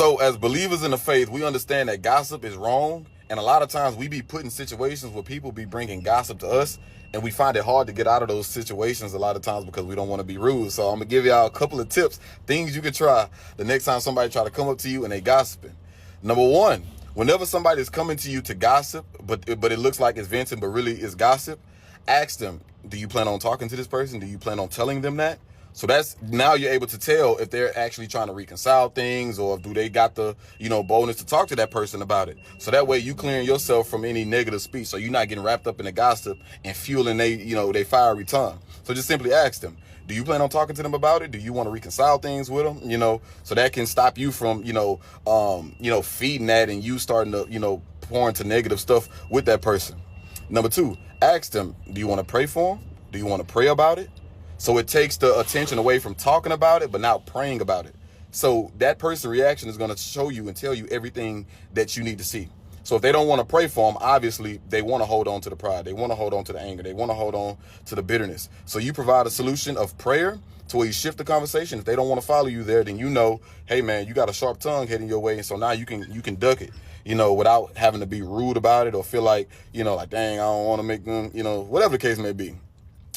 So as believers in the faith, we understand that gossip is wrong. And a lot of times we be put in situations where people be bringing gossip to us. And we find it hard to get out of those situations a lot of times because we don't want to be rude. So I'm going to give y'all a couple of tips, things you can try the next time somebody try to come up to you and they gossiping. Number one, whenever somebody is coming to you to gossip, but it looks like it's venting, but really it's gossip, ask them, do you plan on talking to this person? Do you plan on telling them that? So that's now you're able to tell if they're actually trying to reconcile things or do they got the, boldness to talk to that person about it. So that way you clearing yourself from any negative speech. So you're not getting wrapped up in the gossip and fueling they fiery tongue. So just simply ask them, do you plan on talking to them about it? Do you want to reconcile things with them? So that can stop you from, feeding that and you starting to, pour into negative stuff with that person. Number two, ask them, do you want to pray for them? Do you want to pray about it? So it takes the attention away from talking about it, but now praying about it. So that person's reaction is going to show you and tell you everything that you need to see. So if they don't want to pray for them, obviously they want to hold on to the pride. They want to hold on to the anger. They want to hold on to the bitterness. So you provide a solution of prayer to where you shift the conversation. If they don't want to follow you there, then hey man, you got a sharp tongue heading your way. And so now you can duck it, without having to be rude about it or feel like, like, dang, I don't want to make them, whatever the case may be.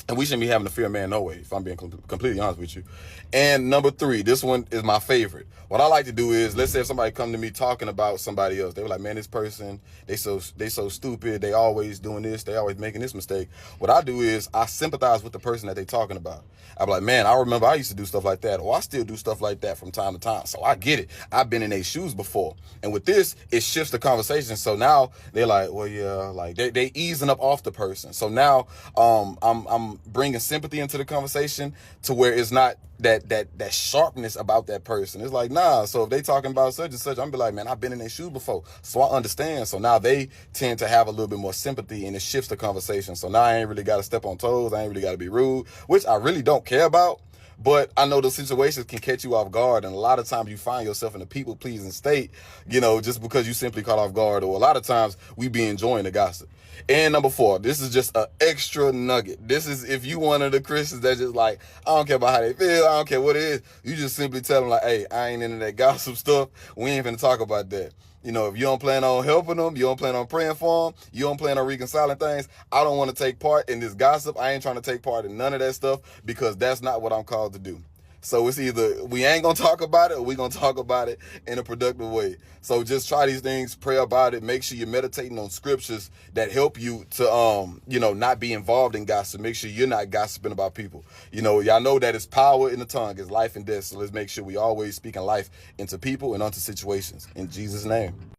And we shouldn't be having to fear man no way, if I'm being completely honest with you. And number three, this one is my favorite. What I like to do is, let's say if somebody come to me talking about somebody else, they were like, man, this person, they so stupid. They always doing this. They always making this mistake. What I do is I sympathize with the person that they talking about. I'm like, man, I remember I used to do stuff like that, or I still do stuff like that from time to time. So I get it. I've been in their shoes before. And with this, it shifts the conversation. So now they're like, well, yeah, like they easing up off the person. So now I'm bringing sympathy into the conversation to where it's not that sharpness about that person. It's like, nah. So if they talking about such and such, I'm be like, man, I've been in their shoes before, so I understand. So now they tend to have a little bit more sympathy, and it shifts the conversation. So now I ain't really got to step on toes. I ain't really got to be rude, which I really don't care about. But I know those situations can catch you off guard. And a lot of times you find yourself in a people-pleasing state, just because you simply caught off guard. Or a lot of times we be enjoying the gossip. And number four, this is just an extra nugget. This is if you one of the Christians that just like, I don't care about how they feel. I don't care what it is. You just simply tell them like, hey, I ain't into that gossip stuff. We ain't finna talk about that. If you don't plan on helping them, you don't plan on praying for them, you don't plan on reconciling things, I don't want to take part in this gossip. I ain't trying to take part in none of that stuff because that's not what I'm called to do. So it's either we ain't going to talk about it or we going to talk about it in a productive way. So just try these things, pray about it. Make sure you're meditating on scriptures that help you to, not be involved in gossip. Make sure you're not gossiping about people. Y'all know that it's power in the tongue, it's life and death. So let's make sure we always speaking life into people and onto situations. In Jesus' name.